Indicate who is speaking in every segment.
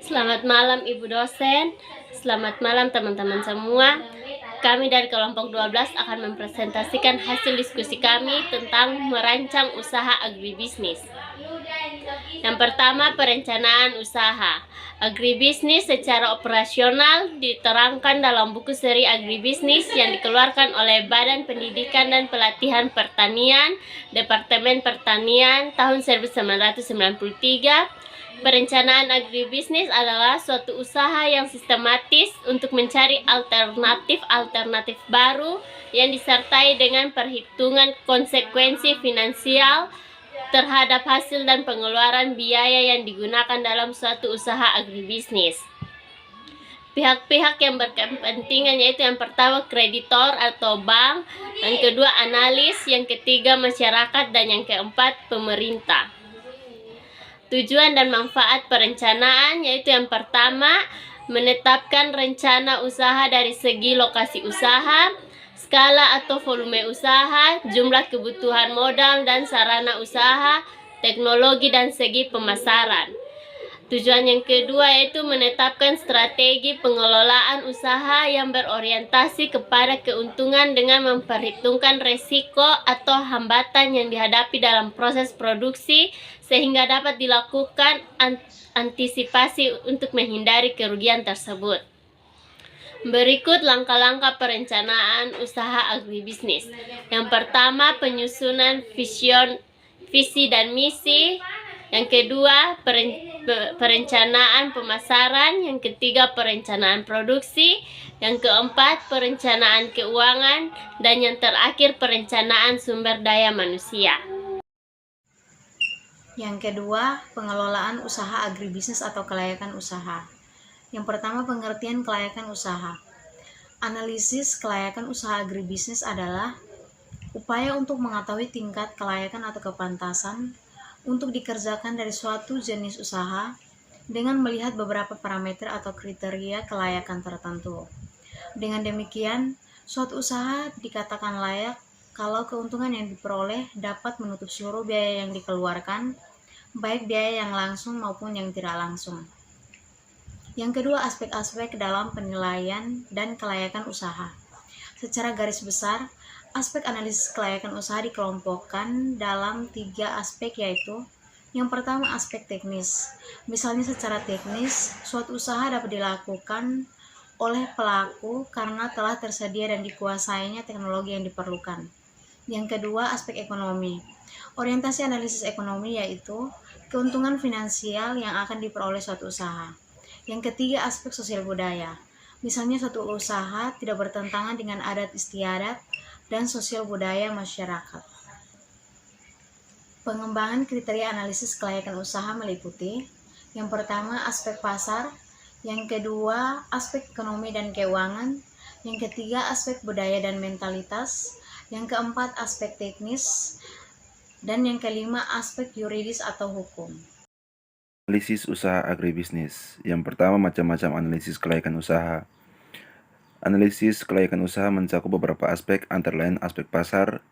Speaker 1: Selamat malam Ibu dosen, selamat malam teman-teman semua. Kami dari kelompok 12 akan mempresentasikan hasil diskusi kami tentang merancang usaha agribisnis. Yang pertama, perencanaan usaha. Agribisnis secara operasional diterangkan dalam buku seri agribisnis yang dikeluarkan oleh Badan Pendidikan dan Pelatihan Pertanian, Departemen Pertanian tahun 1993. Perencanaan agribisnis adalah suatu usaha yang sistematis untuk mencari alternatif baru yang disertai dengan perhitungan konsekuensi finansial terhadap hasil dan pengeluaran biaya yang digunakan dalam suatu usaha agribisnis. Pihak-pihak yang berkepentingan yaitu yang pertama kreditor atau bank, yang kedua analis, yang ketiga masyarakat, dan yang keempat pemerintah. Tujuan dan manfaat perencanaan yaitu yang pertama, menetapkan rencana usaha dari segi lokasi usaha, skala atau volume usaha, jumlah kebutuhan modal dan sarana usaha, teknologi dan segi pemasaran. Tujuan yang kedua yaitu menetapkan strategi pengelolaan usaha yang berorientasi kepada keuntungan dengan memperhitungkan resiko atau hambatan yang dihadapi dalam proses produksi sehingga dapat dilakukan antisipasi untuk menghindari kerugian tersebut. Berikut langkah-langkah perencanaan usaha agribisnis. Yang pertama, penyusunan visi dan misi. Yang kedua, perencanaan pemasaran. Yang ketiga, perencanaan produksi. Yang keempat, perencanaan keuangan. Dan yang terakhir, perencanaan sumber daya manusia.
Speaker 2: Yang kedua, pengelolaan usaha agribisnis atau kelayakan usaha. Yang pertama, pengertian kelayakan usaha. Analisis kelayakan usaha agribisnis adalah upaya untuk mengetahui tingkat kelayakan atau kepantasan untuk dikerjakan dari suatu jenis usaha dengan melihat beberapa parameter atau kriteria kelayakan tertentu. Dengan demikian, suatu usaha dikatakan layak kalau keuntungan yang diperoleh dapat menutup seluruh biaya yang dikeluarkan, baik biaya yang langsung maupun yang tidak langsung. Yang kedua, aspek-aspek dalam penilaian dan kelayakan usaha. Secara garis besar, aspek analisis kelayakan usaha dikelompokkan dalam 3 aspek, yaitu yang pertama aspek teknis. Misalnya secara teknis, suatu usaha dapat dilakukan oleh pelaku karena telah tersedia dan dikuasainya teknologi yang diperlukan. Yang kedua, aspek ekonomi. Orientasi analisis ekonomi yaitu keuntungan finansial yang akan diperoleh suatu usaha. Yang ketiga, aspek sosial budaya. Misalnya suatu usaha tidak bertentangan dengan adat istiadat dan sosial budaya masyarakat. Pengembangan kriteria analisis kelayakan usaha meliputi yang pertama aspek pasar, yang kedua aspek ekonomi dan keuangan, yang ketiga aspek budaya dan mentalitas, yang keempat aspek teknis, dan yang kelima aspek yuridis atau hukum.
Speaker 3: Analisis usaha agribisnis. Yang pertama, macam-macam analisis kelayakan usaha. Analisis kelayakan usaha mencakup beberapa aspek, antara lain aspek pasar,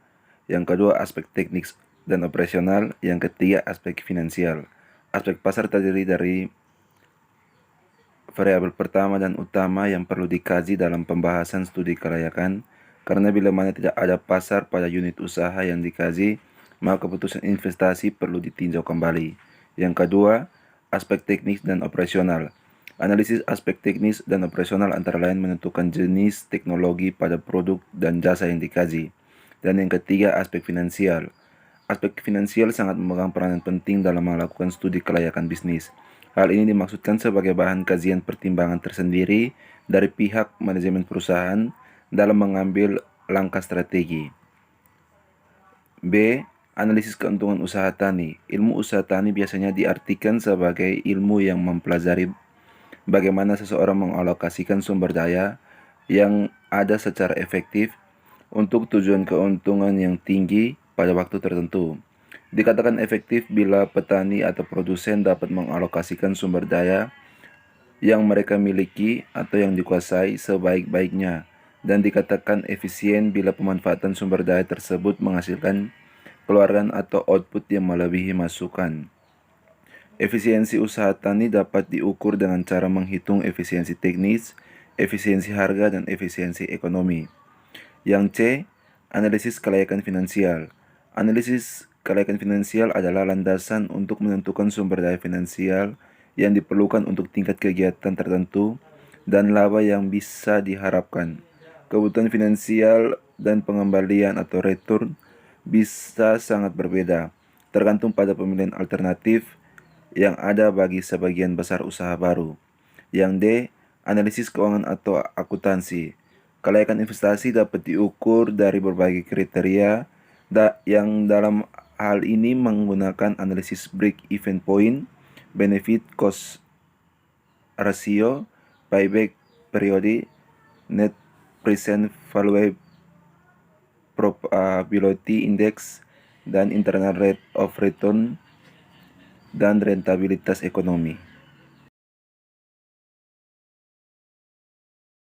Speaker 3: yang kedua aspek teknik dan operasional, yang ketiga aspek finansial. Aspek pasar terdiri dari variabel pertama dan utama yang perlu dikaji dalam pembahasan studi kelayakan, karena bila mana tidak ada pasar pada unit usaha yang dikaji, maka keputusan investasi perlu ditinjau kembali. Yang kedua, aspek teknis dan operasional. Analisis aspek teknis dan operasional antara lain menentukan jenis teknologi pada produk dan jasa yang dikaji. Dan yang ketiga, aspek finansial. Aspek finansial sangat memegang peranan penting dalam melakukan studi kelayakan bisnis. Hal ini dimaksudkan sebagai bahan kajian pertimbangan tersendiri dari pihak manajemen perusahaan dalam mengambil langkah strategi. B. Analisis keuntungan usaha tani. Ilmu usaha tani biasanya diartikan sebagai ilmu yang mempelajari bagaimana seseorang mengalokasikan sumber daya yang ada secara efektif untuk tujuan keuntungan yang tinggi pada waktu tertentu. Dikatakan efektif bila petani atau produsen dapat mengalokasikan sumber daya yang mereka miliki atau yang dikuasai sebaik-baiknya, dan dikatakan efisien bila pemanfaatan sumber daya tersebut menghasilkan keluaran atau output yang melebihi masukan. Efisiensi usaha tani dapat diukur dengan cara menghitung efisiensi teknis, efisiensi harga, dan efisiensi ekonomi. Yang C, analisis kelayakan finansial. Analisis kelayakan finansial adalah landasan untuk menentukan sumber daya finansial yang diperlukan untuk tingkat kegiatan tertentu dan laba yang bisa diharapkan. Kebutuhan finansial dan pengembalian atau return bisa sangat berbeda, tergantung pada pemilihan alternatif yang ada bagi sebagian besar usaha baru. Yang D, analisis keuangan atau akuntansi. Kelayakan investasi dapat diukur dari berbagai kriteria yang dalam hal ini menggunakan analisis break-even point, benefit cost ratio, payback period, net present value probability index, dan internal rate of return dan rentabilitas ekonomi.